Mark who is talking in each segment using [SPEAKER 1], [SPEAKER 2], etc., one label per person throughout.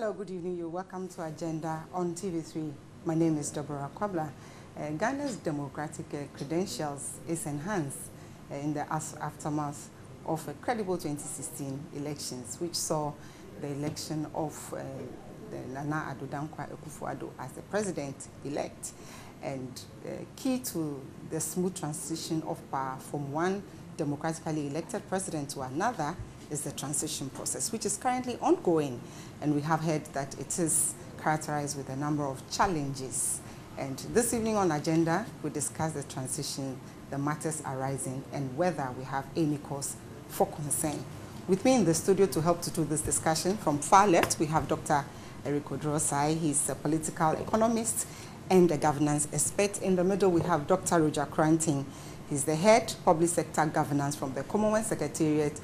[SPEAKER 1] Hello, good evening. You're welcome to Agenda on TV3. My name is Deborah Kwabla. Ghana's democratic credentials is enhanced in the aftermath of a credible 2016 elections, which saw the election of Nana Addo Dankwa Akufo-Addo as the president-elect. And key to the smooth transition of power from one democratically elected president to another is the transition process, which is currently ongoing. And we have heard that it is characterized with a number of challenges. And this evening on Agenda, we discuss the transition, the matters arising, and whether we have any cause for concern. With me in the studio to help to do this discussion, from far left, we have Dr. Eric Oduro-Osai. He's a political economist and a governance expert. In the middle, we have Dr. Roger Coranting. He's the head public sector governance from the Commonwealth Secretariat,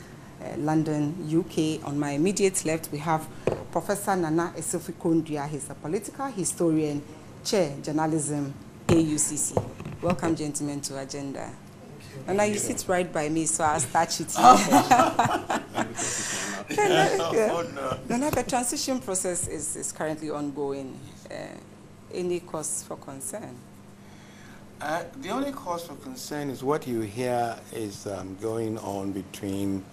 [SPEAKER 1] London, UK. On my immediate left, we have Professor Nana Esofo-Kondua. He's a political historian, chair, journalism, AUCC. Welcome, gentlemen, to Agenda. Nana, you sit right by me, so I'll start with you. Nana, the transition process is currently ongoing. Any cause for concern?
[SPEAKER 2] The only cause for concern is what you hear is going on between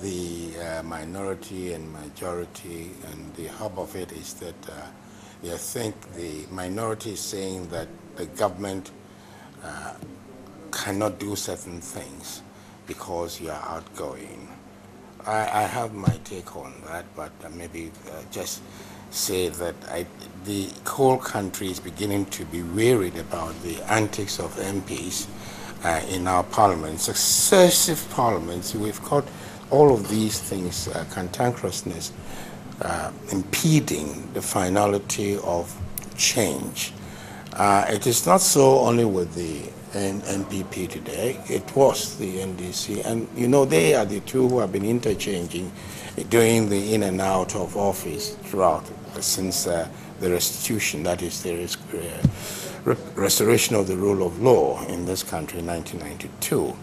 [SPEAKER 2] the minority and majority, and the hub of it is that I think the minority is saying that the government cannot do certain things because you are outgoing. I have my take on that, but maybe just say that the whole country is beginning to be worried about the antics of MPs in our parliament. Successive parliaments, we've got all of these things, cantankerousness, impeding the finality of change. It is not so only with the NPP today. It was the NDC, and you know they are the two who have been interchanging, doing the in and out of office throughout since the restitution, that is the restoration of the rule of law in this country in 1992.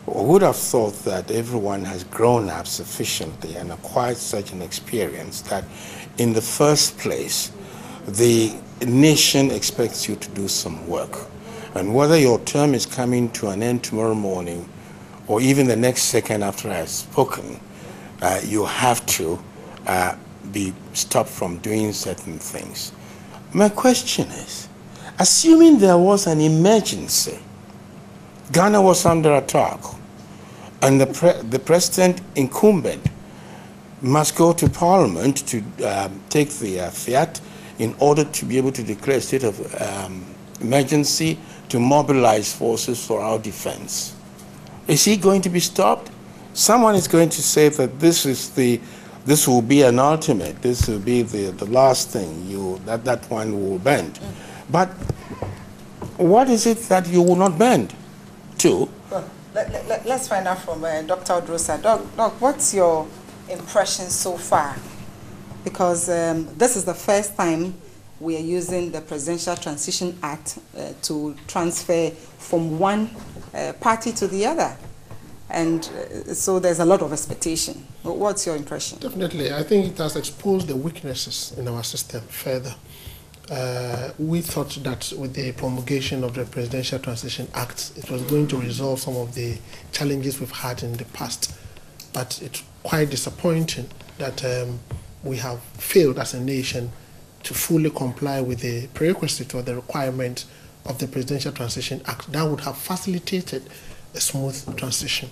[SPEAKER 2] Who would have thought that everyone has grown up sufficiently and acquired such an experience that in the first place the nation expects you to do some work, and whether your term is coming to an end tomorrow morning or even the next second after I have spoken, you have to be stopped from doing certain things. My question is, assuming there was an emergency, Ghana was under attack, and the president incumbent must go to parliament to take the fiat in order to be able to declare a state of emergency to mobilize forces for our defense. Is he going to be stopped? Someone is going to say that this will be an ultimate, this will be the last thing, that one will bend. But what is it that you will not bend to?
[SPEAKER 1] Well, let's find out from Dr. Oduro-Osai. Doc, what's your impression so far? Because this is the first time we are using the Presidential Transition Act to transfer from one party to the other. And so there's a lot of expectation. What's your impression?
[SPEAKER 3] Definitely. I think it has exposed the weaknesses in our system further. We thought that with the promulgation of the Presidential Transition Act, it was going to resolve some of the challenges we've had in the past. But it's quite disappointing that we have failed as a nation to fully comply with the prerequisite or the requirement of the Presidential Transition Act that would have facilitated a smooth transition.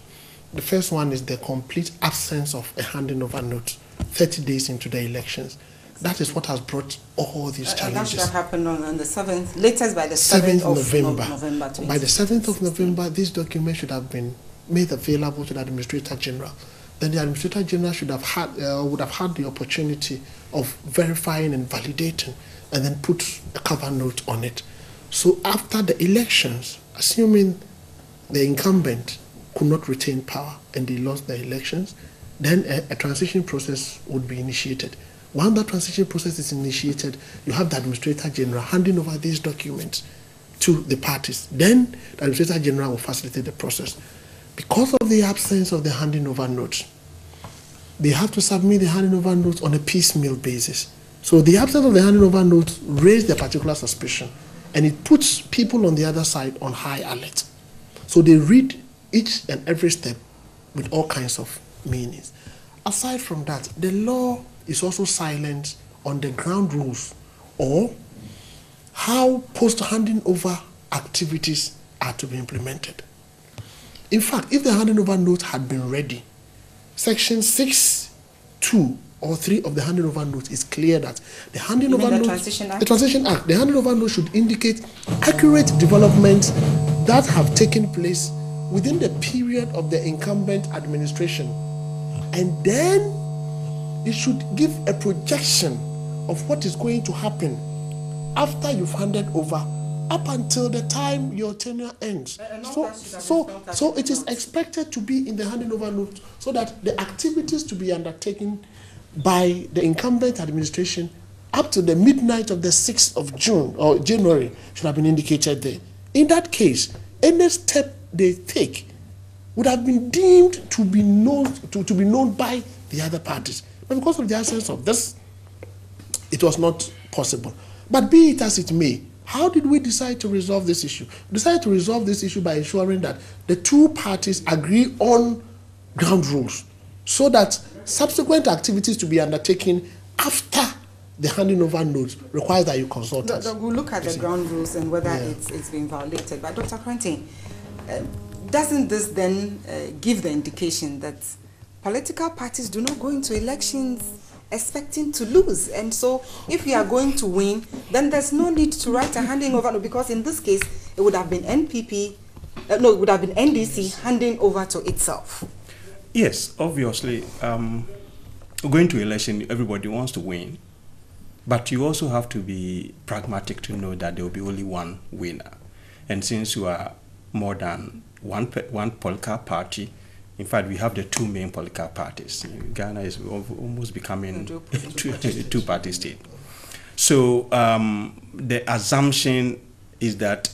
[SPEAKER 3] The first one is the complete absence of a handing over note 30 days into the elections. That is what has brought all these challenges.
[SPEAKER 1] That should have happened on the 7th, latest by the 7th of November.
[SPEAKER 3] By the 7th of November, this document should have been made available to the Administrator General. Then the Administrator General should have had, would have had the opportunity of verifying and validating, and then put a cover note on it. So after the elections, assuming the incumbent could not retain power and they lost the elections, then a transition process would be initiated. Once that transition process is initiated, you have the Administrator General handing over these documents to the parties. Then the Administrator General will facilitate the process. Because of the absence of the handing over notes, they have to submit the handing over notes on a piecemeal basis. So the absence of the handing over notes raised a particular suspicion, and it puts people on the other side on high alert. So they read each and every step with all kinds of meanings. Aside from that, the law is also silent on the ground rules or how post-handing over activities are to be implemented. In fact, if the handing over note had been ready, Section 6(2) or 3 of the handing over note is clear that the handing over note, the Transition Act, the handing over note should indicate accurate developments that have taken place within the period of the incumbent administration, and then it should give a projection of what is going to happen after you've handed over up until the time your tenure ends. So it is expected to be in the handing over note so that the activities to be undertaken by the incumbent administration up to the midnight of the 6th of June or January should have been indicated there. In that case, any step they take would have been deemed to be known to be known by the other parties. But because of the absence of this, it was not possible. But be it as it may, how did we decide to resolve this issue? We decided to resolve this issue by ensuring that the two parties agree on ground rules so that subsequent activities to be undertaken after the handing over notes requires that you consult us.
[SPEAKER 1] We'll look at the ground rules and whether it's been violated. But Dr. Koranteng, doesn't this then give the indication that political parties do not go into elections expecting to lose? And so if we are going to win, then there's no need to write a handing over, because in this case, it would have been NDC handing over to itself.
[SPEAKER 4] Yes, obviously, going to election, everybody wants to win. But you also have to be pragmatic to know that there will be only one winner. And since you are more than one political party, in fact, we have the two main political parties. Ghana is almost becoming a two-party state. So the assumption is that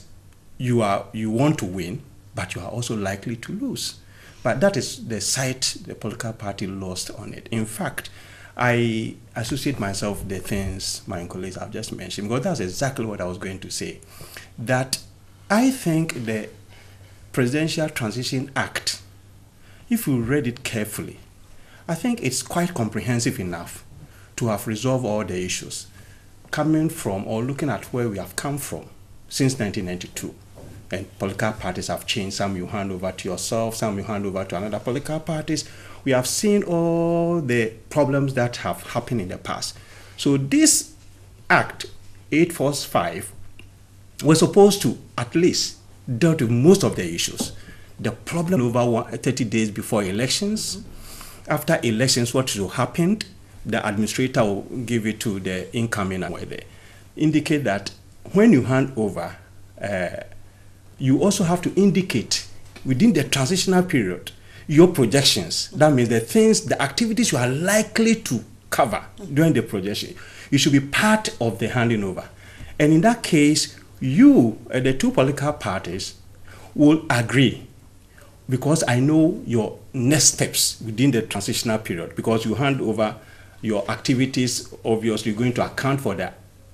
[SPEAKER 4] you want to win, but you are also likely to lose. But that is the side the political party lost on it. In fact, I associate myself with the things my colleagues have just mentioned, because that's exactly what I was going to say. That I think the Presidential Transition Act, if you read it carefully, I think it's quite comprehensive enough to have resolved all the issues coming from or looking at where we have come from since 1992. And political parties have changed. Some you hand over to yourself, some you hand over to another political parties. We have seen all the problems that have happened in the past. So this Act 845 was supposed to at least deal with most of the issues. The problem over 30 days before elections. After elections, what will happen? The administrator will give it to the incoming and where they indicate that when you hand over, you also have to indicate within the transitional period your projections. That means the activities you are likely to cover during the projection. It should be part of the handing over. And in that case, you, the two political parties, will agree, because I know your next steps within the transitional period, because you hand over your activities, obviously going to account for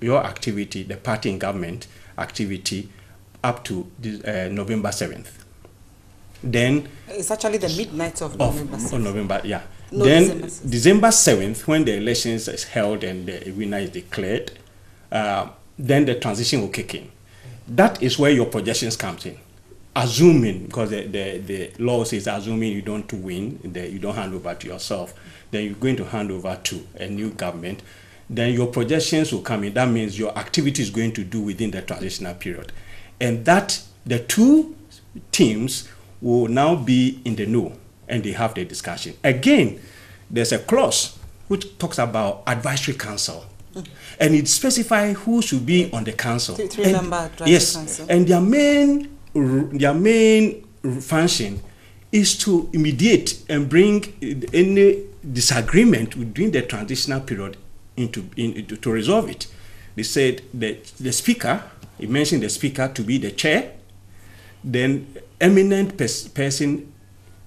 [SPEAKER 4] your activity, the party in government activity, up to November 7th. Then
[SPEAKER 1] it's actually the midnight of November 7th.
[SPEAKER 4] November, yeah.
[SPEAKER 1] No,
[SPEAKER 4] then December 7th, when the elections is held and the winner is declared, then the transition will kick in. That is where your projections comes in. Assuming, because the law says assuming you don't win, you don't hand over to yourself, then you're going to hand over to a new government, then your projections will come in. That means your activity is going to do within the transitional period. And that the two teams will now be in the know and they have the discussion. Again, there's a clause which talks about advisory council. And it specifies who should be on the council.
[SPEAKER 1] Three-member advisory council.
[SPEAKER 4] And their main function is to mediate and bring any disagreement within the transitional period to resolve it. They said that the speaker, he mentioned the speaker to be the chair, then eminent person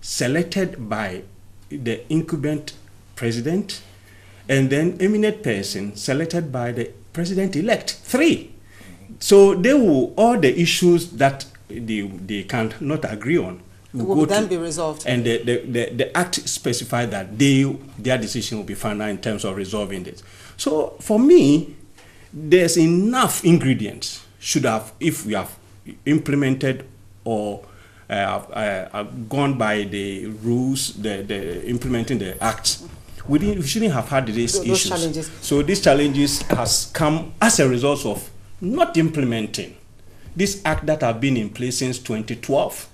[SPEAKER 4] selected by the incumbent president, and then eminent person selected by the president-elect. 3. So they will, all the issues that they cannot agree on
[SPEAKER 1] will then be resolved.
[SPEAKER 4] And the act specifies that their decision will be final in terms of resolving this. So for me, there's enough ingredients if we have implemented or gone by the rules, the implementing the acts. We shouldn't have had these issues.
[SPEAKER 1] Challenges.
[SPEAKER 4] So these challenges has come as a result of not implementing this act that have been in place since 2012.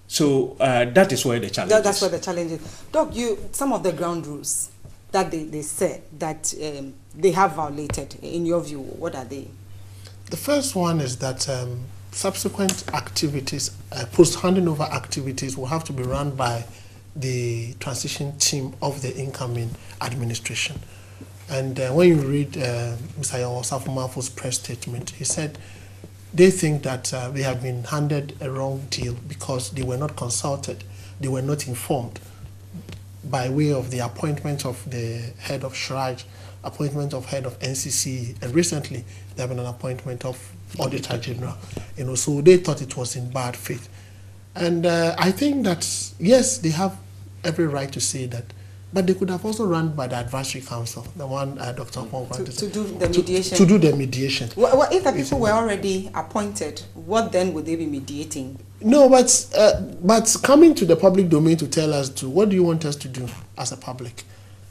[SPEAKER 4] So that is where the challenge is.
[SPEAKER 1] That's where the challenge is. Doc, some of the ground rules that they said that they have violated, in your view, what are they?
[SPEAKER 3] The first one is that subsequent activities, post-handing over activities, will have to be run by the transition team of the incoming administration. And when you read Mr. Osafo Mafo's press statement, he said they think that they have been handed a wrong deal because they were not consulted, they were not informed by way of the appointment of the head of SHRAJ, appointment of head of NCC, and recently there have been an appointment of Auditor General. So they thought it was in bad faith. And I think that, yes, they have every right to say that, but they could have also run by the advisory council, the one Dr. Kwon
[SPEAKER 1] to do the mediation.
[SPEAKER 3] To do the mediation.
[SPEAKER 1] Well, if the people were already appointed, what then would they be mediating?
[SPEAKER 3] No, but coming to the public domain to tell us what do you want us to do as a public?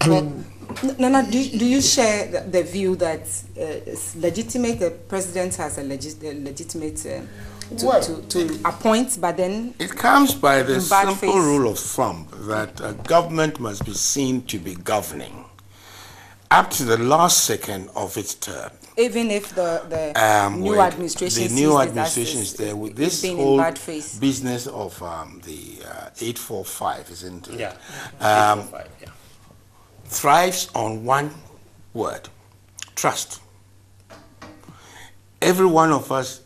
[SPEAKER 1] Nana, do you share the view that it's legitimate, the president has a legitimate to appoint, but then
[SPEAKER 2] it comes by the simple
[SPEAKER 1] faith
[SPEAKER 2] rule of thumb that a government must be seen to be governing up to the last second of its term.
[SPEAKER 1] Even if the new administration
[SPEAKER 2] is there with this whole business of the 845, isn't it?
[SPEAKER 4] Yeah. 845, yeah.
[SPEAKER 2] Thrives on one word: trust. Every one of us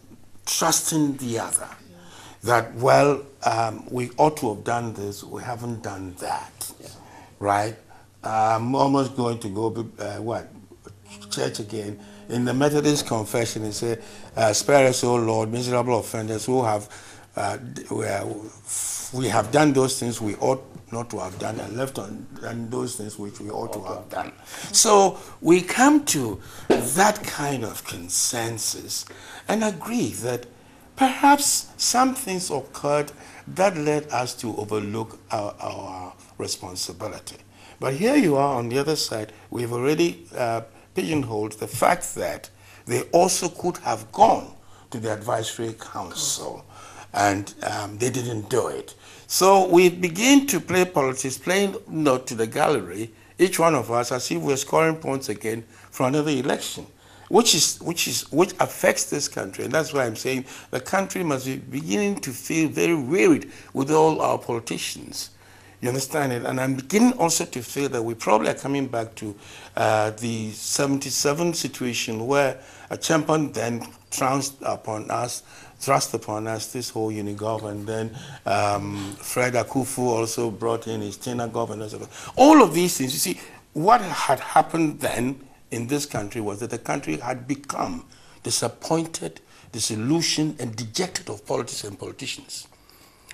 [SPEAKER 2] trusting the other, that we ought to have done this, we haven't done that, right? I'm almost going to go church again. In the Methodist confession, it says, "Spare us, O Lord, miserable offenders who have we have done those things we ought not to have done, and left undone those things which we ought to have done." So we come to that kind of consensus and agree that perhaps some things occurred that led us to overlook our responsibility. But here you are on the other side. We've already pigeonholed the fact that they also could have gone to the advisory council, and they didn't do it. So we begin to play politics, playing to the gallery, each one of us, as if we're scoring points again for another election, which affects this country. And that's why I'm saying the country must be beginning to feel very wearied with all our politicians. You understand it? And I'm beginning also to feel that we probably are coming back to the 77 situation where a champion then thrust upon us this whole Unigov, and then Fred Akufu also brought in his tenor governors. All of these things, you see, what had happened then in this country was that the country had become disappointed, disillusioned, and dejected of politics and politicians.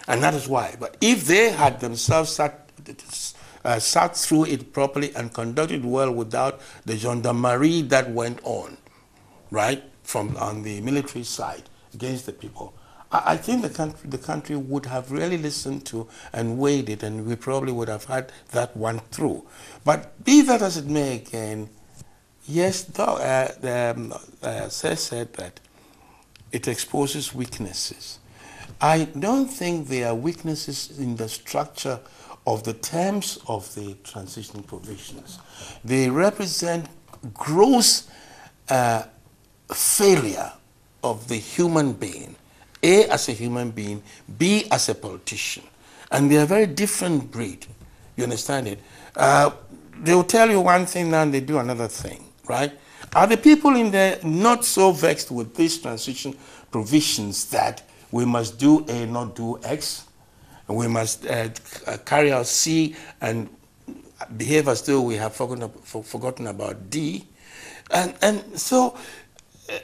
[SPEAKER 2] And that is why. But if they had themselves sat through it properly and conducted well without the gendarmerie that went on, right, on the military side against the people, I think the country would have really listened to and weighed it, and we probably would have had that one through. But be that as it may again, yes, Sir said that it exposes weaknesses. I don't think there are weaknesses in the structure of the terms of the transition provisions. They represent gross failure of the human being, A, as a human being, B, as a politician. And they are very different breed. You understand it? They'll tell you one thing now and they do another thing, right? Are the people in there not so vexed with these transition provisions that we must do A, not do X, and we must carry out C, and behave as though we have forgotten about D. And so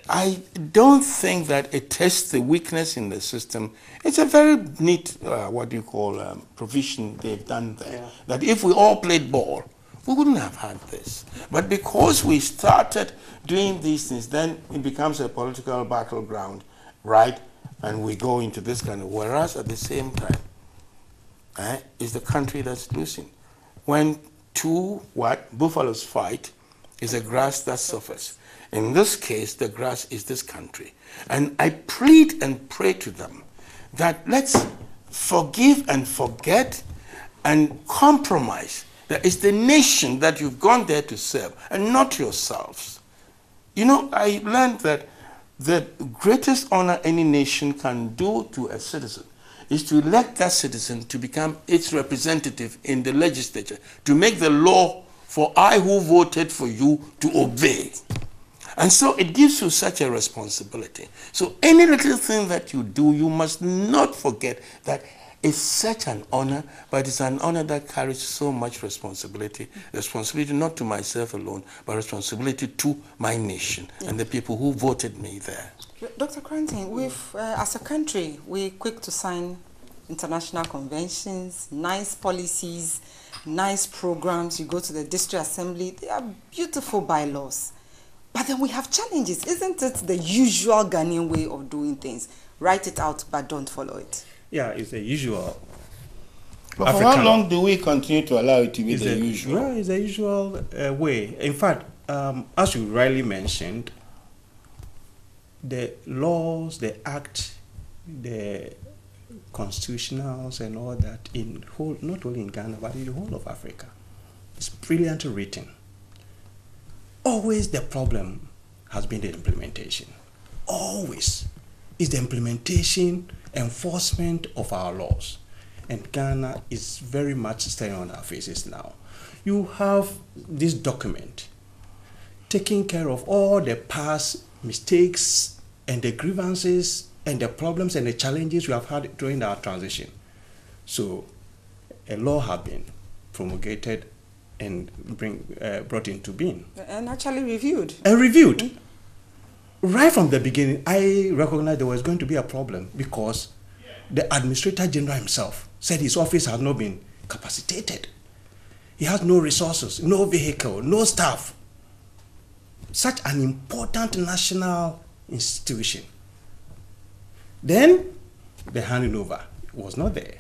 [SPEAKER 2] I don't think that it tests the weakness in the system. It's a very neat, provision they've done there. Yeah. That if we all played ball, we wouldn't have had this. But because we started doing these things, then it becomes a political battleground, right? And we go into this kind of, whereas at the same time, is the country that's losing. When two buffaloes fight, is the grass that suffers. In this case, the grass is this country. And I plead and pray to them that let's forgive and forget and compromise. That it's the nation that you've gone there to serve and not yourselves. You know, I learned that the greatest honor any nation can do to a citizen is to elect that citizen to become its representative in the legislature, to make the law for I who voted for you to obey. And so it gives you such a responsibility. So any little thing that you do, you must not forget that it's such an honor, but it's an honor that carries so much responsibility. Responsibility not to myself alone, but responsibility to my nation and the people who voted me there.
[SPEAKER 1] Dr. Cranton, we've, as a country, we're quick to sign international conventions, nice policies, nice programs. You go to the district assembly, they are beautiful bylaws. But then we have challenges. Isn't it the usual Ghanaian way of doing things? Write it out, but don't follow it.
[SPEAKER 4] Yeah, it's the usual.
[SPEAKER 2] But for how long do we continue to allow it to be the usual?
[SPEAKER 4] Well, it's the usual way. In fact, as you rightly mentioned, the laws, the act, the constitutionals and all that in whole, not only in Ghana, but in the whole of Africa, it's brilliantly written. Always the problem has been the implementation. Always. It's the implementation, enforcement of our laws. And Ghana is very much staring on our faces now. You have this document taking care of all the past mistakes and the grievances and the problems and the challenges we have had during our transition. So a law has been promulgated and brought into being.
[SPEAKER 1] And actually reviewed.
[SPEAKER 4] And reviewed. Mm-hmm. Right from the beginning, I recognized there was going to be a problem because the Administrator General himself said his office has not been capacitated. He has no resources, no vehicle, no staff. Such an important national institution. Then the handing over was not there.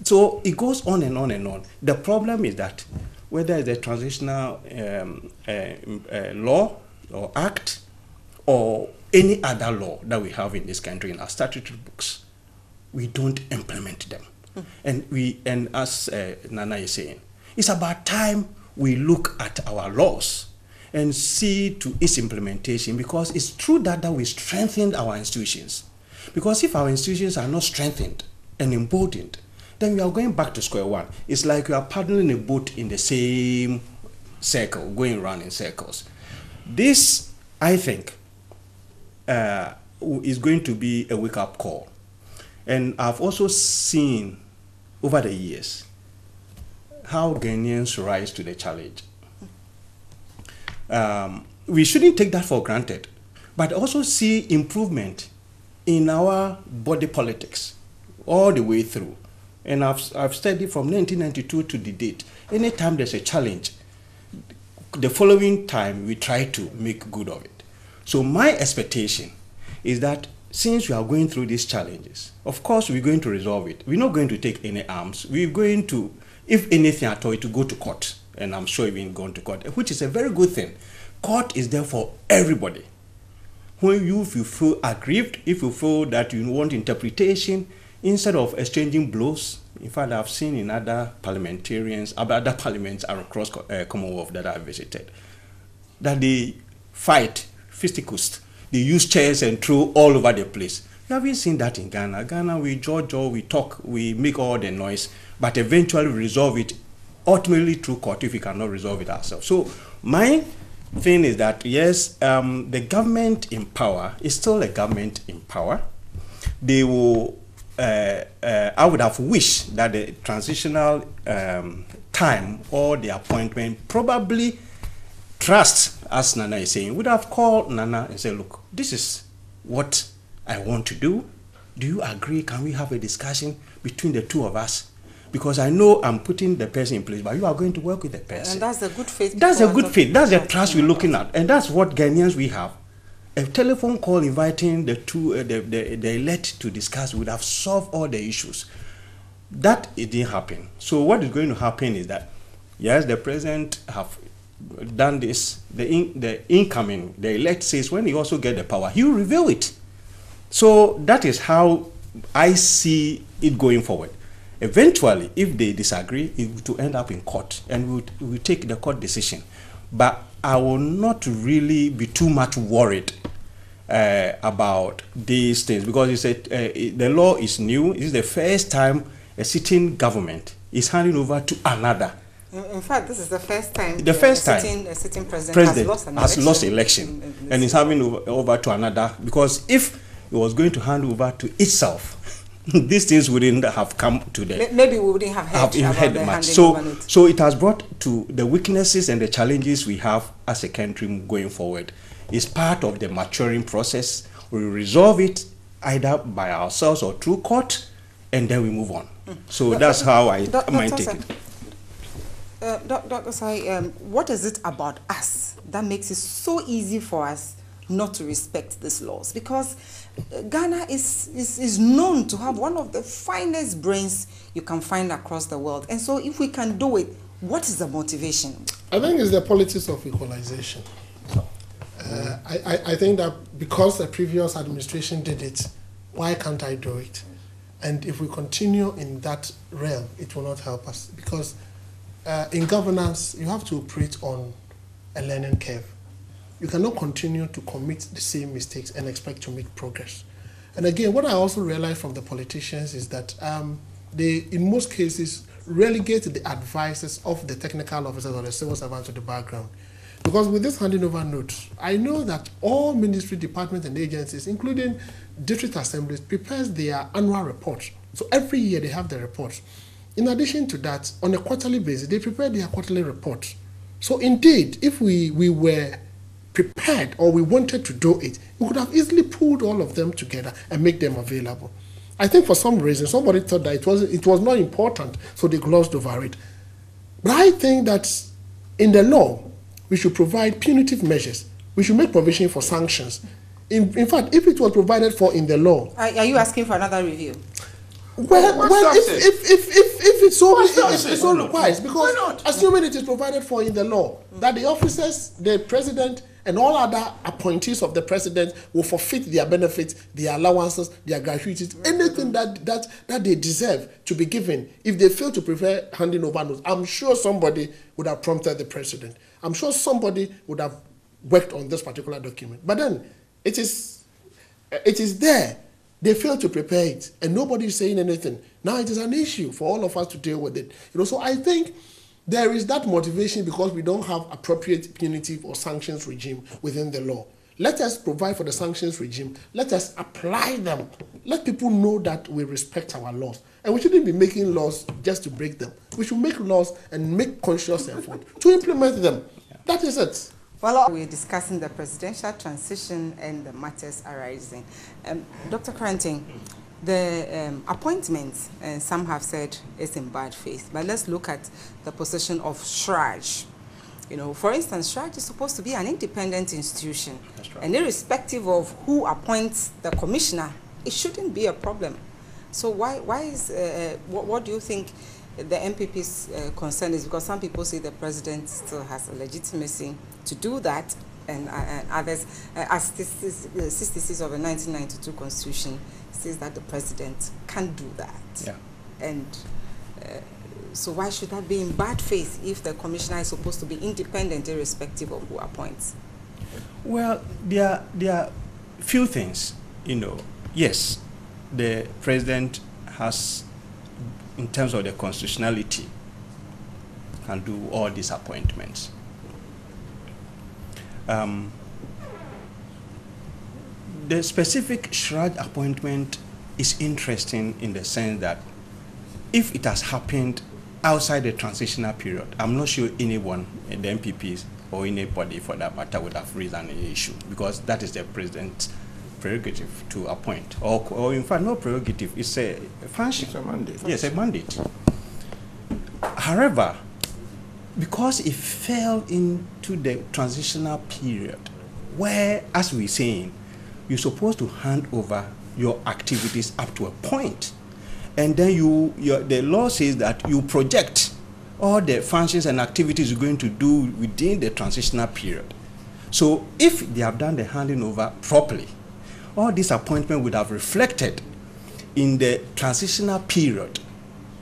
[SPEAKER 4] So it goes on and on and on. The problem is that whether it's a transitional law or act or any other law that we have in this country in our statutory books, we don't implement them. Mm. And as Nana is saying, it's about time we look at our laws and see to its implementation, because it's true that we strengthened our institutions. Because if our institutions are not strengthened and emboldened, then we are going back to square one. It's like we are paddling a boat in the same circle, going around in circles. This, I think, is going to be a wake-up call. And I've also seen over the years how Ghanaians rise to the challenge. We shouldn't take that for granted, but also see improvement in our body politics all the way through. And I've studied from 1992 to the date. Anytime there's a challenge, the following time we try to make good of it. So my expectation is that since we are going through these challenges, of course we're going to resolve it. We're not going to take any arms. We're going to, if anything at all, to go to court. And I'm sure we're going to court, which is a very good thing. Court is there for everybody. When if you feel aggrieved, if you feel that you want interpretation, instead of exchanging blows, in fact, I've seen in other parliaments across Commonwealth that I've visited, that they fight fisticuffs. They use chairs and throw all over the place. You haven't seen that in Ghana. Ghana, we judge, we talk, we make all the noise, but eventually we resolve it ultimately through court if we cannot resolve it ourselves. So my thing is that, yes, the government in power is still a government in power. They will, as I would have wished that the transitional time or the appointment probably trust, as Nana is saying, would have called Nana and said, look, this is what I want to do. Do you agree? Can we have a discussion between the two of us? Because I know I'm putting the person in place, but you are going to work with the person.
[SPEAKER 1] And that's the good faith.
[SPEAKER 4] That's a good faith. That's the trust we're looking at. And that's what Ghanaians we have. A telephone call inviting the two, the elect to discuss would have solved all the issues. That it didn't happen. So what is going to happen is that, yes, the president have done this. The incoming, the elect says when he also get the power, he will reveal it. So that is how I see it going forward. Eventually, if they disagree, it will end up in court, and we will take the court decision. But I will not really be too much worried about these things, because the law is new. It's the first time a sitting government is handing over to another.
[SPEAKER 1] In fact, this is the first time
[SPEAKER 4] a
[SPEAKER 1] sitting president has lost election
[SPEAKER 4] and is handing over to another, because if it was going to hand over to itself, these things wouldn't have come to the...
[SPEAKER 1] Maybe we wouldn't have heard
[SPEAKER 4] much. So it has brought to the weaknesses and the challenges we have as a country going forward. It's part of the maturing process. We resolve it either by ourselves or through court, and then we move on. So that's how I might take it.
[SPEAKER 1] Dr. Sai, what is it about us that makes it so easy for us not to respect these laws? Because Ghana is known to have one of the finest brains you can find across the world. And so if we can do it, what is the motivation?
[SPEAKER 3] I think it's the politics of equalization. I think that because the previous administration did it, why can't I do it? And if we continue in that realm, it will not help us. Because in governance, you have to operate on a learning curve. You cannot continue to commit the same mistakes and expect to make progress. And again, what I also realized from the politicians is that they, in most cases, relegate the advices of the technical officers or the civil servants to the background. Because with this handing over note, I know that all ministry departments and agencies, including district assemblies, prepares their annual report. So every year they have the report. In addition to that, on a quarterly basis, they prepare their quarterly report. So indeed, if we were prepared or we wanted to do it, we could have easily pulled all of them together and make them available. I think for some reason, somebody thought that it was not important, so they glossed over it. But I think that in the law, we should provide punitive measures. We should make provision for sanctions. In fact, if it was provided for in the law...
[SPEAKER 1] Are you asking for another review?
[SPEAKER 3] Well, if it's so requires, because assuming it is provided for in the law, that the officers, the president, and all other appointees of the president will forfeit their benefits, their allowances, their gratuities, anything that they deserve to be given if they fail to prepare handing over notes. I'm sure somebody would have prompted the president. I'm sure somebody would have worked on this particular document. But then it is there. They fail to prepare it, and nobody is saying anything. Now it is an issue for all of us to deal with it. So I think there is that motivation because we don't have appropriate punitive or sanctions regime within the law. Let us provide for the sanctions regime. Let us apply them. Let people know that we respect our laws. And we shouldn't be making laws just to break them. We should make laws and make conscious effort to implement them. That is it.
[SPEAKER 1] Well, we're discussing the presidential transition and the matters arising. Dr. Corentin, the appointment, some have said is in bad faith, but let's look at the position of SHRAJ. For instance, SHRAJ is supposed to be an independent institution. That's right. And irrespective of who appoints the commissioner, it shouldn't be a problem. So why is, what do you think the MPP's concern is? Because some people say the president still has a legitimacy to do that, and others, as this 66 of the 1992 Constitution says that the president can't do that.
[SPEAKER 4] Yeah.
[SPEAKER 1] And so why should that be in bad faith if the commissioner is supposed to be independent irrespective of who appoints?
[SPEAKER 4] Well, there are few things, Yes, the president has, in terms of the constitutionality, can do all these appointments. The specific SHRAJ appointment is interesting in the sense that if it has happened outside the transitional period, I'm not sure anyone, the MPPs or anybody for that matter, would have raised an issue, because that is the president's prerogative to appoint, or in fact, no prerogative, it's a function.
[SPEAKER 2] It's a mandate.
[SPEAKER 4] Yes, a mandate. However, because it fell into the transitional period, where, as we're saying, you're supposed to hand over your activities up to a point, and then the law says that you project all the functions and activities you're going to do within the transitional period. So if they have done the handing over properly, all this appointment would have reflected in the transitional period.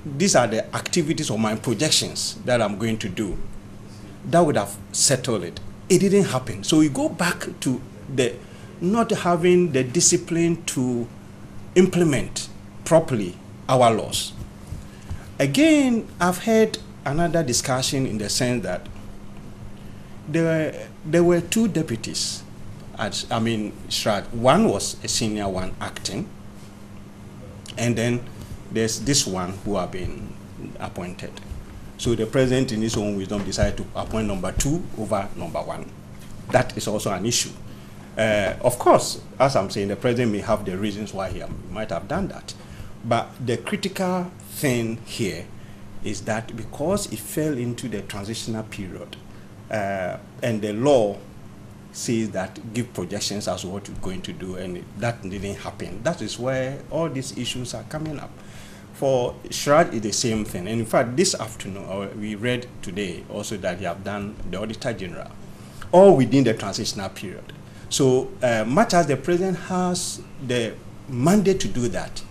[SPEAKER 4] These are the activities or my projections that I'm going to do. That would have settled it. It didn't happen. So we go back to the not having the discipline to implement properly our laws. Again, I've heard another discussion in the sense that there were two deputies. Shrad. One was a senior one acting, and then there's this one who have been appointed. So the president, in his own wisdom, decided to appoint number 2 over number 1. That is also an issue. Of course, as I'm saying, the president may have the reasons why he might have done that. But the critical thing here is that because it fell into the transitional period, and the law says that give projections as to what you're going to do, and that didn't happen. That is where all these issues are coming up. For Shrad, it's the same thing. And in fact, this afternoon, we read today also that they have done the Auditor General, all within the transitional period. So much as the president has the mandate to do that,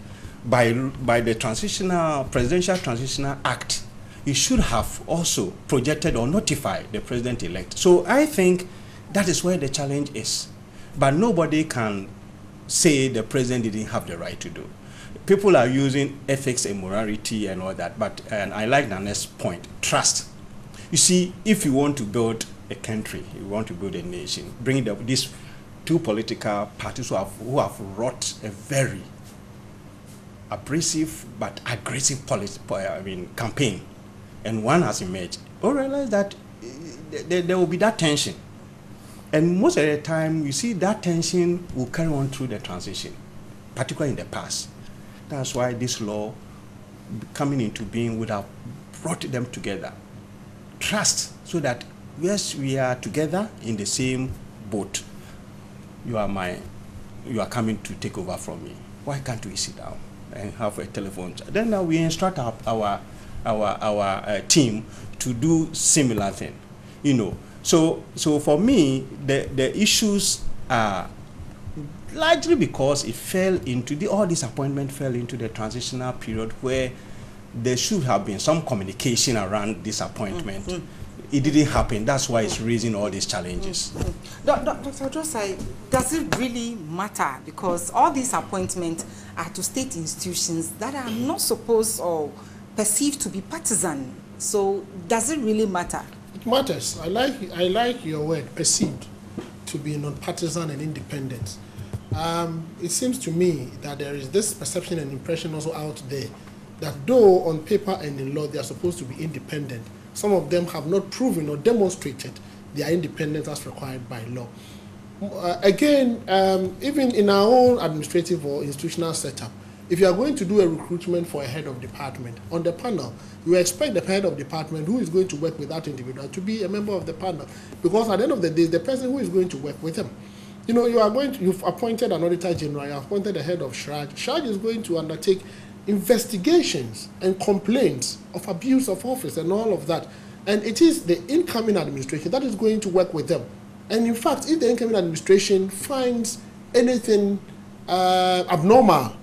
[SPEAKER 4] by the Presidential Transitional Act, he should have also projected or notified the president-elect. So I think that is where the challenge is. But nobody can say the president didn't have the right to do. People are using ethics and morality and all that, and I like Nane's point, trust. You see, if you want to build a country, you want to build a nation, bring these two political parties who have wrought a very abrasive but aggressive campaign, and one has emerged, you realize that there will be that tension. And most of the time, you see that tension will carry on through the transition, particularly in the past. That's why this law coming into being would have brought them together. Trust, so that, yes, we are together in the same boat. You are coming to take over from me. Why can't we sit down and have a telephone chat? Then we instruct our team to do similar thing, So for me, the issues are largely because it fell into all this appointment fell into the transitional period where there should have been some communication around this appointment. It didn't happen. That's why it's raising all these challenges.
[SPEAKER 1] Dr. Josai, does it really matter? Because all these appointments are to state institutions that are not supposed or perceived to be partisan. So does it really matter?
[SPEAKER 3] It matters. I like your word, perceived, to be non-partisan and independent. It seems to me that there is this perception and impression also out there that though on paper and in law they are supposed to be independent, some of them have not proven or demonstrated their independence as required by law. Again, even in our own administrative or institutional setup, if you are going to do a recruitment for a head of department, on the panel, you expect the head of department who is going to work with that individual to be a member of the panel. Because at the end of the day, the person who is going to work with him. You've appointed an Auditor General, you have appointed the head of Shraj. Shraj is going to undertake investigations and complaints of abuse of office and all of that. And it is the incoming administration that is going to work with them. And in fact, if the incoming administration finds anything abnormal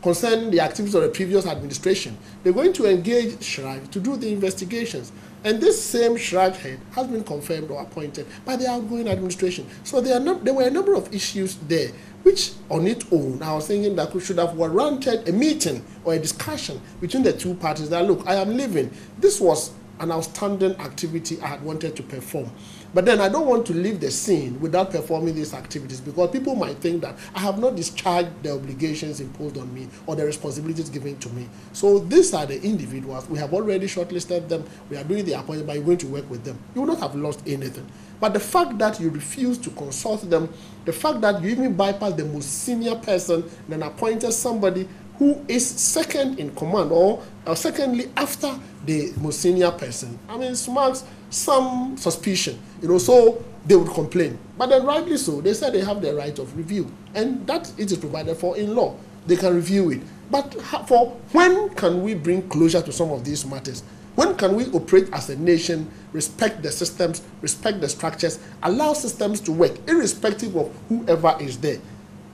[SPEAKER 3] concerning the activities of the previous administration, they're going to engage Shraj to do the investigations. And this same Shraj head has been confirmed or appointed by the outgoing administration. So there were a number of issues there, which on its own, I was thinking that we should have warranted a meeting or a discussion between the two parties that, look, I am leaving. This was an outstanding activity I had wanted to perform. But then I don't want to leave the scene without performing these activities, because people might think that I have not discharged the obligations imposed on me or the responsibilities given to me. So these are the individuals. We have already shortlisted them. We are doing the appointment, but you're going to work with them. You will not have lost anything. But the fact that you refuse to consult them, the fact that you even bypass the most senior person and then appointed somebody who is second in command or secondly after the most senior person, I mean, it marks some suspicion, so they would complain. But then rightly so, they said they have the right of review, and that it is provided for in law. They can review it. But for when can we bring closure to some of these matters? When can we operate as a nation, respect the systems, respect the structures, allow systems to work, irrespective of whoever is there?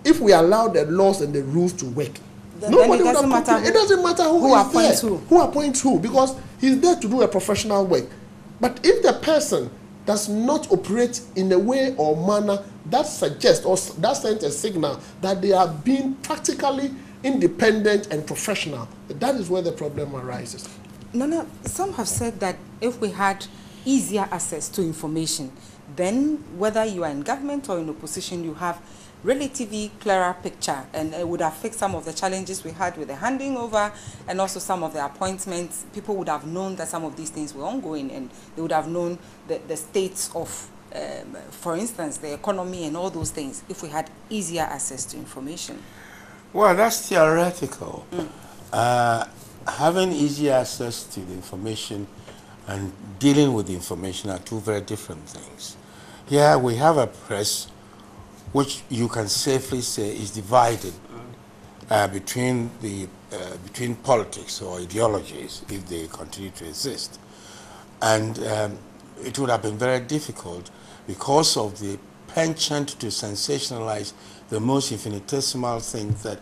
[SPEAKER 3] If we allow the laws and the rules to work, nobody would have complained. It doesn't matter who appoints who. Who appoints who, because he's there to do a professional work. But if the person does not operate in a way or manner that suggests or that sends a signal that they are being practically independent and professional, that is where the problem arises.
[SPEAKER 1] No, some have said that if we had easier access to information, then whether you are in government or in opposition, you have relatively clearer picture, and it would have fixed some of the challenges we had with the handing over and also some of the appointments. People would have known that some of these things were ongoing, and they would have known the states of, for instance, the economy and all those things if we had easier access to information.
[SPEAKER 2] Well, that's theoretical. Having easy access to the information and dealing with the information are two very different things. Here we have a press which you can safely say is divided between politics or ideologies, if they continue to exist. And it would have been very difficult because of the penchant to sensationalize the most infinitesimal thing that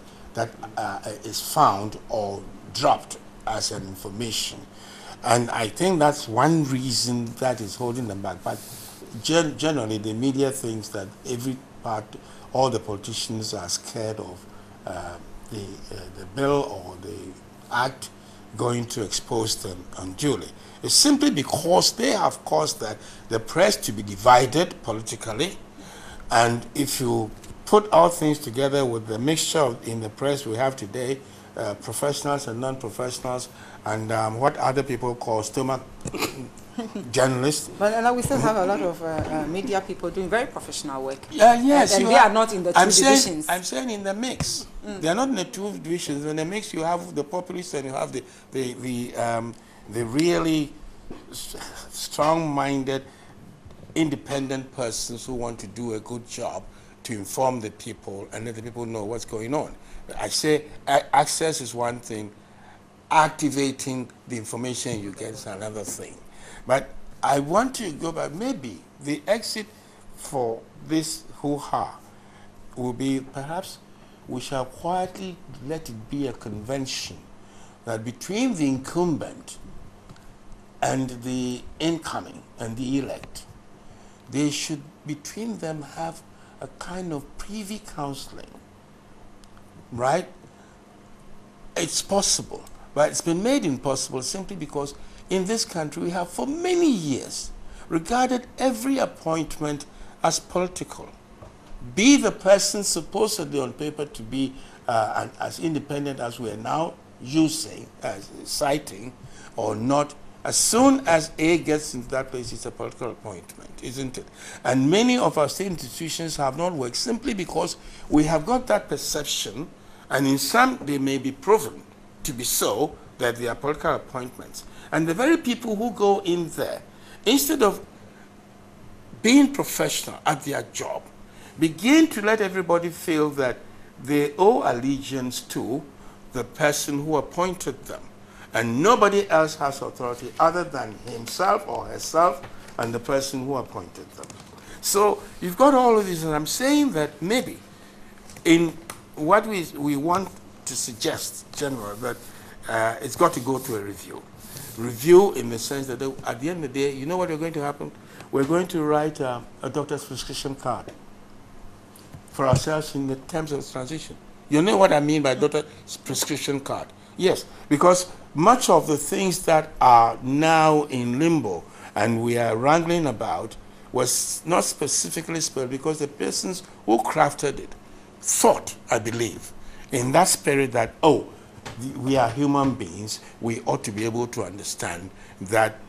[SPEAKER 2] is found or dropped as an information. And I think that's one reason that is holding them back. But generally, the media thinks that all the politicians are scared of the bill or the act going to expose them unduly. It's simply because they have caused the press to be divided politically, and if you put all things together with the mixture in the press we have today, professionals and non-professionals, and what other people call stomach journalists.
[SPEAKER 1] But we still have a lot of media people doing very professional work.
[SPEAKER 2] Yes,
[SPEAKER 1] and they are not in the two divisions.
[SPEAKER 2] I'm saying in the mix. They are not in the two divisions. In the mix, you have the populists and you have the really strong-minded, independent persons who want to do a good job to inform the people and let the people know what's going on. I say access is one thing, activating the information you get is another thing. But I want to go back. Maybe the exit for this hoo-ha will be perhaps we shall quietly let it be a convention that between the incumbent and the incoming and the elect, they should between them have a kind of privy counseling, right? It's possible, but it's been made impossible simply because in this country we have for many years regarded every appointment as political. Be the person supposedly on paper to be as independent as we are now citing or not, as soon as A gets into that place, it's a political appointment, isn't it? And many of our state institutions have not worked simply because we have got that perception, and in some they may be proven to be so, that they are political appointments. And the very people who go in there, instead of being professional at their job, begin to let everybody feel that they owe allegiance to the person who appointed them. And nobody else has authority other than himself or herself and the person who appointed them. So you've got all of this, and I'm saying that maybe in what we want to suggest, General, that it's got to go to a review. Review in the sense that at the end of the day, you know what is going to happen? We're going to write a doctor's prescription card for ourselves in the terms of transition. You know what I mean by doctor's prescription card? Yes, because much of the things that are now in limbo and we are wrangling about was not specifically spelled because the persons who crafted it thought, I believe, in that spirit that, oh, we are human beings, we ought to be able to understand that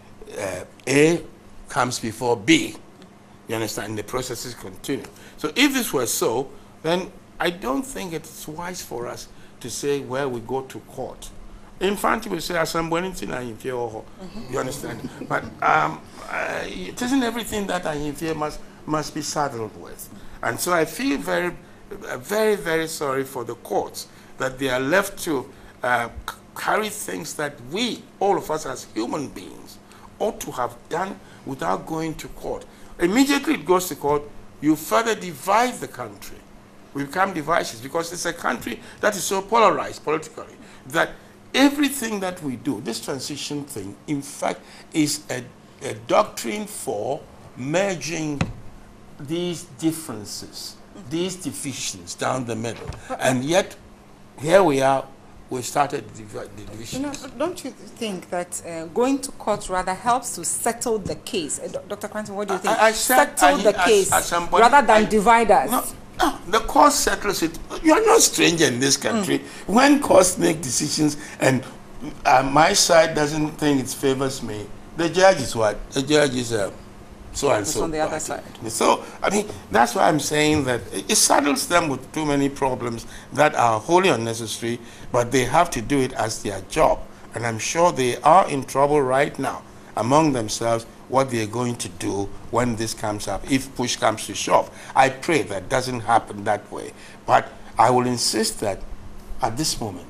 [SPEAKER 2] A comes before B. You understand? And the processes continue. So if this were so, then I don't think it's wise for us to say where we go to court. In fact, we say, you understand? But it isn't everything that I must be saddled with. And so I feel very, very sorry for the courts that they are left to carry things that we, all of us as human beings, ought to have done without going to court. Immediately it goes to court, you further divide the country. We become divisive because it's a country that is so polarized politically that everything that we do, this transition thing, in fact, is a doctrine for merging these differences, these divisions down the middle. And yet, here we are, we started the division.
[SPEAKER 1] You know, don't you think that going to court rather helps to settle the case? Dr. Quantum, what do you think?
[SPEAKER 2] I said,
[SPEAKER 1] settle the case rather than divide us.
[SPEAKER 2] No, the court settles it. You are not stranger in this country. When courts make decisions and my side doesn't think it favors me, the judge is what? The judge is so and so.
[SPEAKER 1] On the other side.
[SPEAKER 2] So, I mean, that's why I'm saying that it saddles them with too many problems that are wholly unnecessary, but they have to do it as their job. And I'm sure they are in trouble right now among themselves what they're going to do when this comes up, if push comes to shove. I pray that doesn't happen that way. But I will insist that at this moment,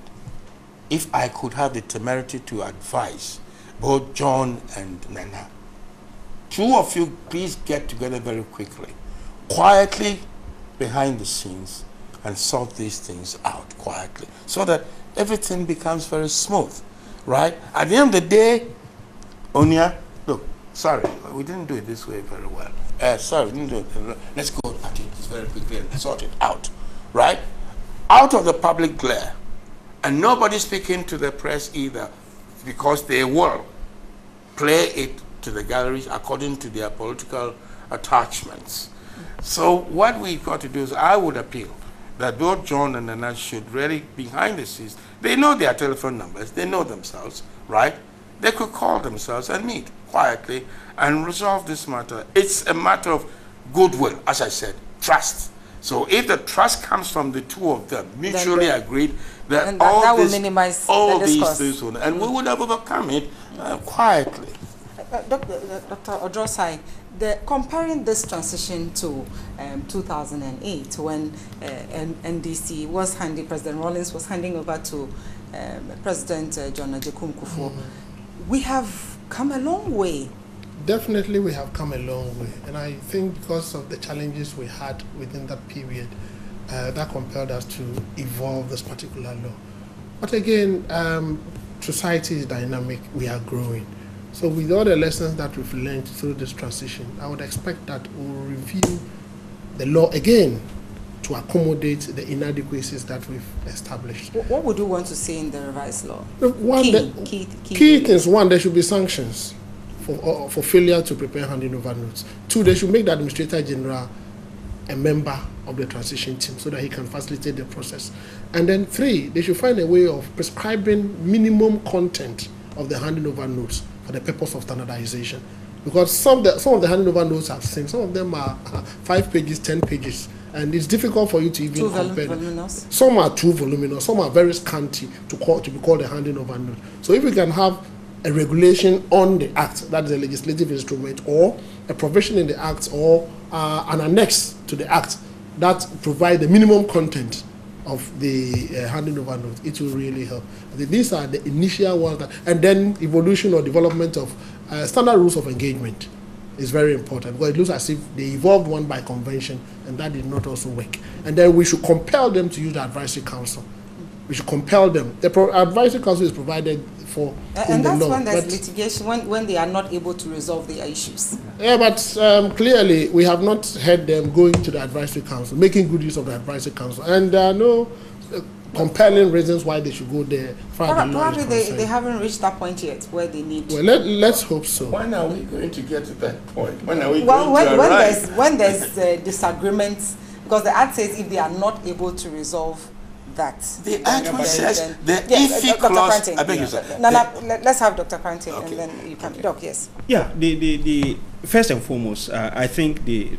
[SPEAKER 2] if I could have the temerity to advise both John and Nana, two of you please get together very quickly, quietly behind the scenes, and sort these things out quietly so that everything becomes very smooth, right? At the end of the day, Onya, look, sorry, we didn't do it this way very well. Sorry, we didn't do it. Let's go at it very quickly and sort it out, right? Out of the public glare. And nobody speaking to the press either, because they will play it to the galleries according to their political attachments. So what we've got to do is, I would appeal that both John and Nana should really, behind the scenes, they know their telephone numbers, they know themselves, right? They could call themselves and meet quietly and resolve this matter. It's a matter of goodwill, as I said, trust. So if the trust comes from the two of them, mutually agreed, that all
[SPEAKER 1] will minimize
[SPEAKER 2] all
[SPEAKER 1] the
[SPEAKER 2] these things, and we would have overcome it quietly.
[SPEAKER 1] Dr. Odrosai, comparing this transition to 2008, when NDC was handing, President Rawlings was handing over to President John Agyekum Kufuor, we have come a long way.
[SPEAKER 3] Definitely we have come a long way, and I think because of the challenges we had within that period, that compelled us to evolve this particular law. But again, society is dynamic, we are growing. So with all the lessons that we've learned through this transition, I would expect that we'll review the law again to accommodate the inadequacies that we've established.
[SPEAKER 1] What would you want to see in the revised law?
[SPEAKER 3] Key things. One, there should be sanctions for failure to prepare handing over notes. Two, they should make the Administrator General a member of the transition team so that he can facilitate the process. And then three, they should find a way of prescribing minimum content of the handing over notes for the purpose of standardization. Because some of the handing over notes I've seen, some of them are 5 pages, 10 pages, and it's difficult for you to even compare them. Some are too voluminous, some are very scanty to be called a handing over note. So if we can have a regulation on the act, that is a legislative instrument, or a provision in the act, or an annex to the act that provide the minimum content of the handing over note, it will really help. These are the initial ones, and then evolution or development of standard rules of engagement is very important, because it looks as if they evolved one by convention, and that did not also work. And then we should compel them to use the advisory council. We should compel them. The advisory council is provided for in the law. And that's when there's
[SPEAKER 1] litigation, when they are not able to resolve their issues.
[SPEAKER 3] Yeah, but clearly we have not heard them going to the advisory council, making good use of the advisory council. And there are no compelling reasons why they should go there.
[SPEAKER 1] Probably they haven't reached that point yet where they need.
[SPEAKER 3] Well, let's hope so.
[SPEAKER 2] When are we going to get to that point? When are we
[SPEAKER 1] well,
[SPEAKER 2] going to arrive?
[SPEAKER 1] when there's disagreements, because the Act says if they are not able to resolve that.
[SPEAKER 2] The Act says the iffy clause. I beg you, sir.
[SPEAKER 1] Let's have Dr. Krantin,
[SPEAKER 2] Okay.
[SPEAKER 1] and then you can. Doc, yes.
[SPEAKER 4] Yeah, the first and foremost, I think the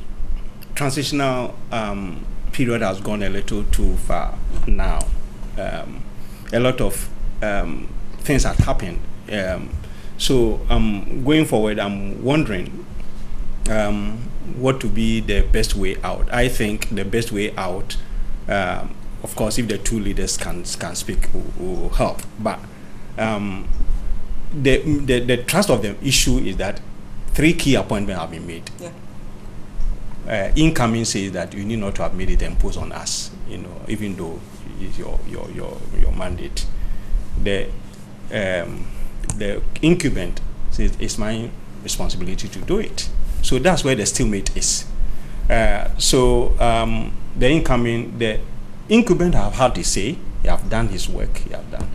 [SPEAKER 4] transitional period has gone a little too far now. A lot of things have happened. So going forward, I'm wondering what to be the best way out. I think the best way out, of course, if the two leaders can speak, will help. But the thrust of the issue is that 3 key appointments have been made.
[SPEAKER 1] Yeah.
[SPEAKER 4] Incoming says that you need not to have made it imposed on us, even though it's your mandate. The incumbent says it's my responsibility to do it. So that's where the stalemate is. So the incumbent have had to say, he have done his work, he have done.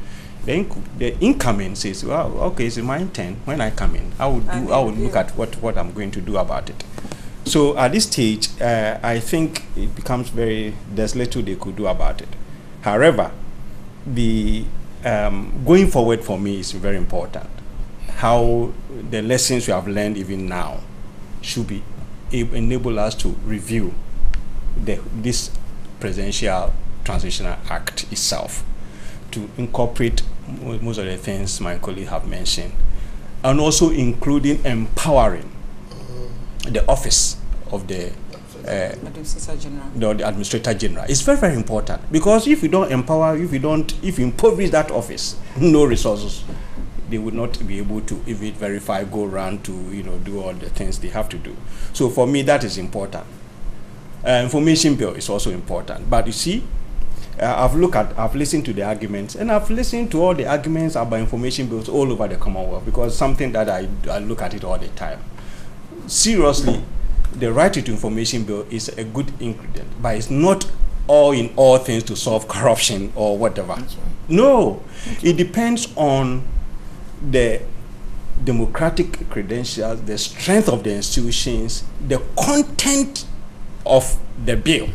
[SPEAKER 4] The incoming says, well, okay, it's my turn. When I come in, I will look at what I'm going to do about it. So at this stage, I think it becomes there's little they could do about it. However, the going forward for me is very important. How the lessons we have learned even now should be enable us to review this Presidential Transitional Act itself, to incorporate most of the things my colleagues have mentioned, and also including empowering the office of the Administrator General. It's very, very important, because if you don't empower, if you impoverish that office, no resources, they would not be able to even verify, go around to do all the things they have to do. So for me, that is important. Information bill is also important. But you see, I've listened to the arguments, and I've listened to all the arguments about information bills all over the Commonwealth, because something that I look at it all the time. Seriously, the right to information bill is a good ingredient, but it's not all in all things to solve corruption or whatever.
[SPEAKER 2] That's right.
[SPEAKER 4] No, it depends on the democratic credentials, the strength of the institutions, the content of the bill.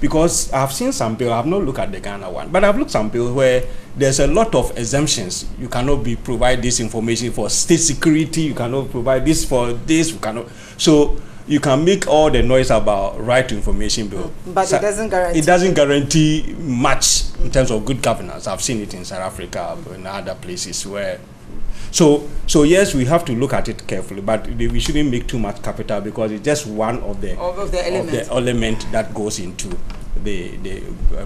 [SPEAKER 4] Because I've seen some bill, I've not looked at the Ghana one, but I've looked at some bill where there's a lot of exemptions. You cannot provide this information for state security, you cannot provide this for this, you cannot. So you can make all the noise about right to information bill.
[SPEAKER 1] But it doesn't guarantee.
[SPEAKER 4] It doesn't guarantee much in terms of good governance. I've seen it in South Africa and other places where. So yes, we have to look at it carefully, but we shouldn't make too much capital, because it's just one of the element that goes into the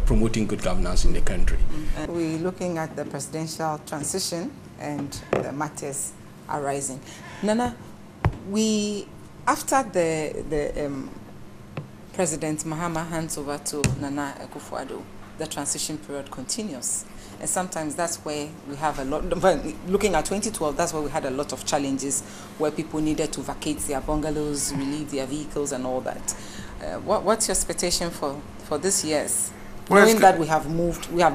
[SPEAKER 4] promoting good governance in the country.
[SPEAKER 1] We're looking at the presidential transition and the matters arising. Nana, after the President Mahama hands over to Nana Akufo-Addo, the transition period continues. And sometimes that's where we have a lot, but looking at 2012, that's where we had a lot of challenges, where people needed to vacate their bungalows, relieve their vehicles and all that. What's your expectation for this year's?
[SPEAKER 2] Well,
[SPEAKER 1] knowing that we have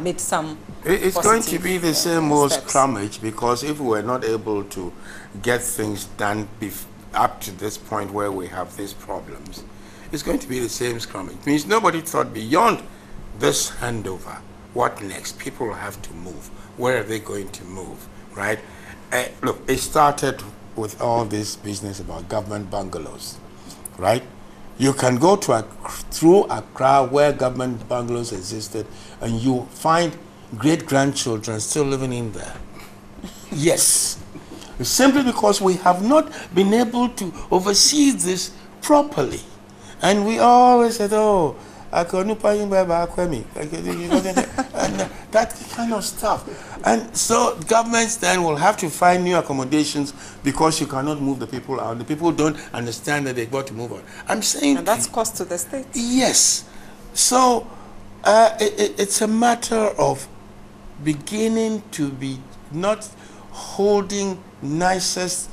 [SPEAKER 1] made some
[SPEAKER 2] It's going to be the same old
[SPEAKER 1] steps.
[SPEAKER 2] scrummage, because if we were not able to get things done up to this point where we have these problems, it's going to be the same scrummage. It means nobody thought beyond this handover. What next? People have to move. Where are they going to move, right? Look, it started with all this business about government bungalows, right? You can go through Accra, where government bungalows existed, and you find great-grandchildren still living in there. Yes. Simply because we have not been able to oversee this properly. And we always said, oh, and that kind of stuff. And so governments then will have to find new accommodations, because you cannot move the people out. The people don't understand that they've got to move on. I'm saying...
[SPEAKER 1] And that's cost to the state.
[SPEAKER 2] Yes. So it's a matter of beginning to be not holding nicest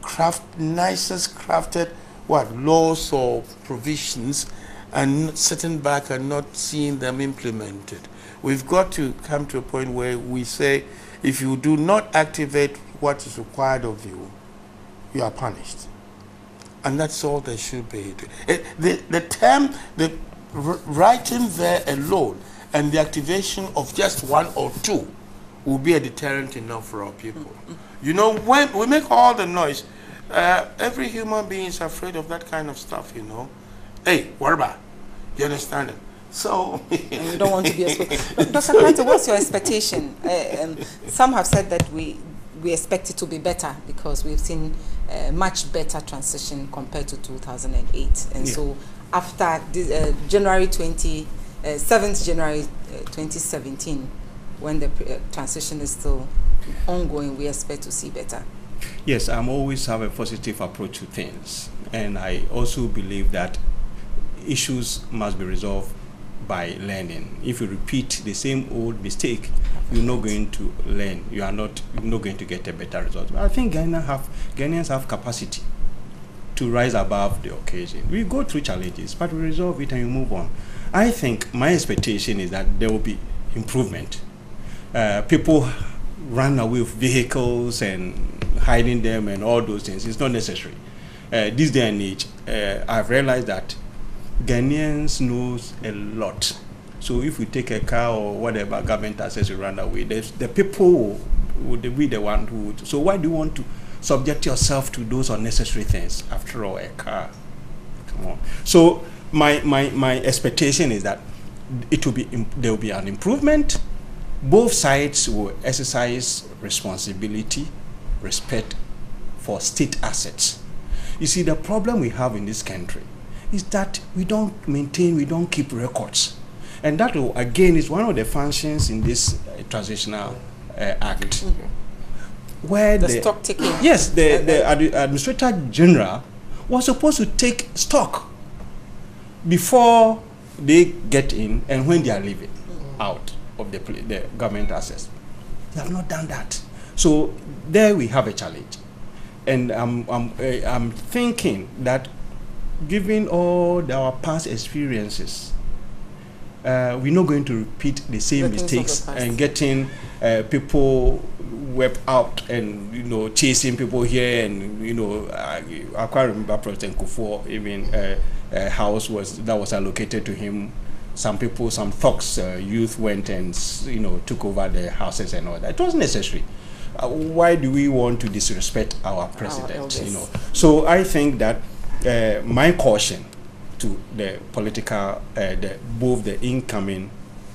[SPEAKER 2] crafted laws or provisions, and sitting back and not seeing them implemented. we've got to come to a point where we say, if you do not activate what is required of you, you are punished. And that's all there should be. The term, the writing there alone and the activation of just one or two will be a deterrent enough for our people. You know, when we make all the noise, every human being is afraid of that kind of stuff, you know. Hey, what about? You understand it? So
[SPEAKER 1] and you don't want to be a Dr. Kante, what's your expectation? Some have said that we expect it to be better because we've seen much better transition compared to 2008. And so after this, January 7th January 2017, when the transition is still ongoing, we expect to see better.
[SPEAKER 4] Yes, I'm always have a positive approach to things. And I also believe that issues must be resolved by learning. If you repeat the same old mistake, you're not going to learn. You are not going to get a better result. But I think Ghanaians have capacity to rise above the occasion. We go through challenges, but we resolve it and we move on. I think my expectation is that there will be improvement. People run away with vehicles and hiding them and all those things. It's not necessary. This day and age, I've realized that Ghanaians knows a lot. So if we take a car or whatever government says to run away, the people would be the one who would. So why do you want to subject yourself to those unnecessary things? After all, a car. Come on. So my expectation is that there will be an improvement. Both sides will exercise responsibility, respect for state assets. You see, the problem we have in this country is that we don't keep records. And that, again, is one of the functions in this transitional act. Where
[SPEAKER 1] the stock taking.
[SPEAKER 4] Yes, the Administrator General was supposed to take stock before they get in and when they are leaving out of the government assets. They have not done that. So there we have a challenge. And I'm thinking that given all our past experiences, we're not going to repeat the same mistakes and getting people wept out and chasing people here and I quite remember President Kufuor, even a house that was allocated to him. Some thugs, youth went and took over the houses and all that. It wasn't necessary. Why do we want to disrespect our president? So I think that my caution to the political, both the incoming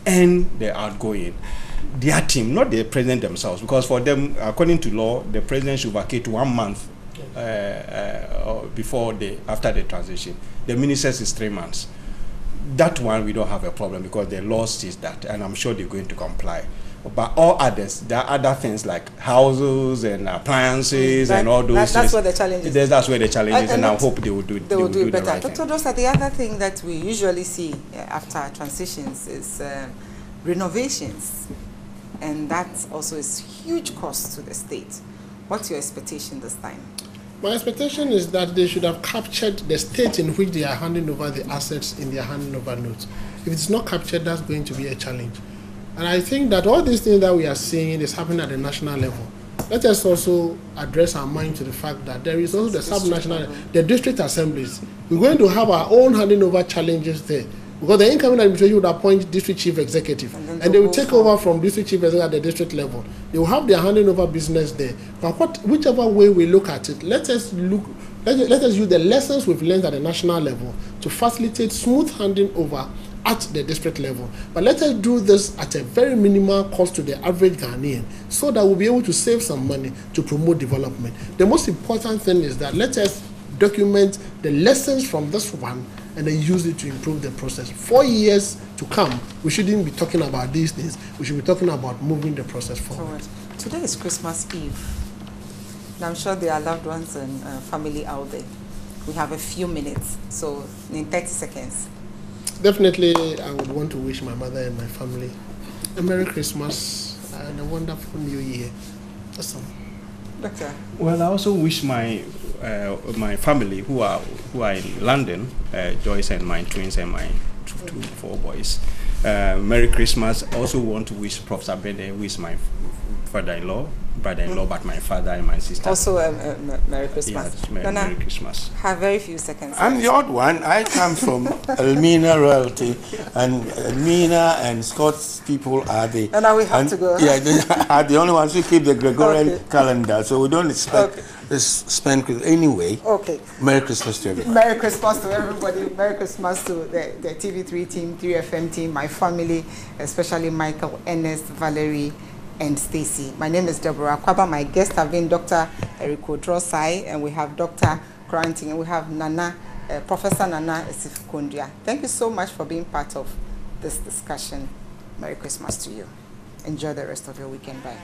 [SPEAKER 4] and the outgoing, their team, not the president themselves, because for them, according to law, the president should vacate 1 month after the transition. The ministers is 3 months. That one we don't have a problem because the law says that, and I'm sure they're going to comply. But all others, there are other things like houses and appliances and all those things.
[SPEAKER 1] That's where the challenge is.
[SPEAKER 4] That's where the challenge is, and I hope they will do it.
[SPEAKER 1] They will do it better.
[SPEAKER 4] Right
[SPEAKER 1] Dr. Dosa, the other thing that we usually see after transitions is renovations, and that also is huge cost to the state. What's your expectation this time?
[SPEAKER 3] My expectation is that they should have captured the state in which they are handing over the assets in their handing over notes. If it's not captured, that's going to be a challenge. And I think that all these things that we are seeing is happening at the national level. Let us also address our mind to the fact that there is also the sub-national, the district assemblies. We're going to have our own handing over challenges there. Because the incoming administration would appoint district chief executive, and they will take over from district chief executive at the district level. They will have their handing over business there. But whichever way we look at it, let us use the lessons we've learned at the national level to facilitate smooth handing over at the district level. But let us do this at a very minimal cost to the average Ghanaian so that we'll be able to save some money to promote development. The most important thing is that let us document the lessons from this one and then use it to improve the process. 4 years to come, we shouldn't be talking about these things. We should be talking about moving the process forward.
[SPEAKER 1] Today is Christmas Eve. Now, I'm sure there are loved ones and family out there. We have a few minutes, so in 30 seconds.
[SPEAKER 3] Definitely, I would want to wish my mother and my family a Merry Christmas and a wonderful New Year. Awesome.
[SPEAKER 1] Doctor?
[SPEAKER 4] Well, I also wish my family who are in London, Joyce and my twins and my 4 boys, Merry Christmas. I also want to wish Prof. Sabede, who is my father-in-law, brother-in-law, but my father and my sister.
[SPEAKER 1] Also, Merry Christmas.
[SPEAKER 4] Yes, Merry Christmas.
[SPEAKER 1] Have very few seconds.
[SPEAKER 2] I'm the odd one. I come from Elmina royalty, and Elmina and Scots people are the...
[SPEAKER 1] And now we have to go.
[SPEAKER 2] Yeah, they are the only ones who keep the Gregorian calendar, so we don't expect spend anyway.
[SPEAKER 1] Okay.
[SPEAKER 2] Merry Christmas to everybody.
[SPEAKER 1] Merry Christmas to everybody. Merry Christmas to the TV3 team, 3FM team, my family, especially Michael, Ernest, Valerie, and Stacy. My name is Deborah Kwaba. My guests have been Dr. Eriko Drosai, and we have Dr. Coranting, and we have Nana, Professor Nana Esif-Kondia. Thank you so much for being part of this discussion. Merry Christmas to you. Enjoy the rest of your weekend. Bye.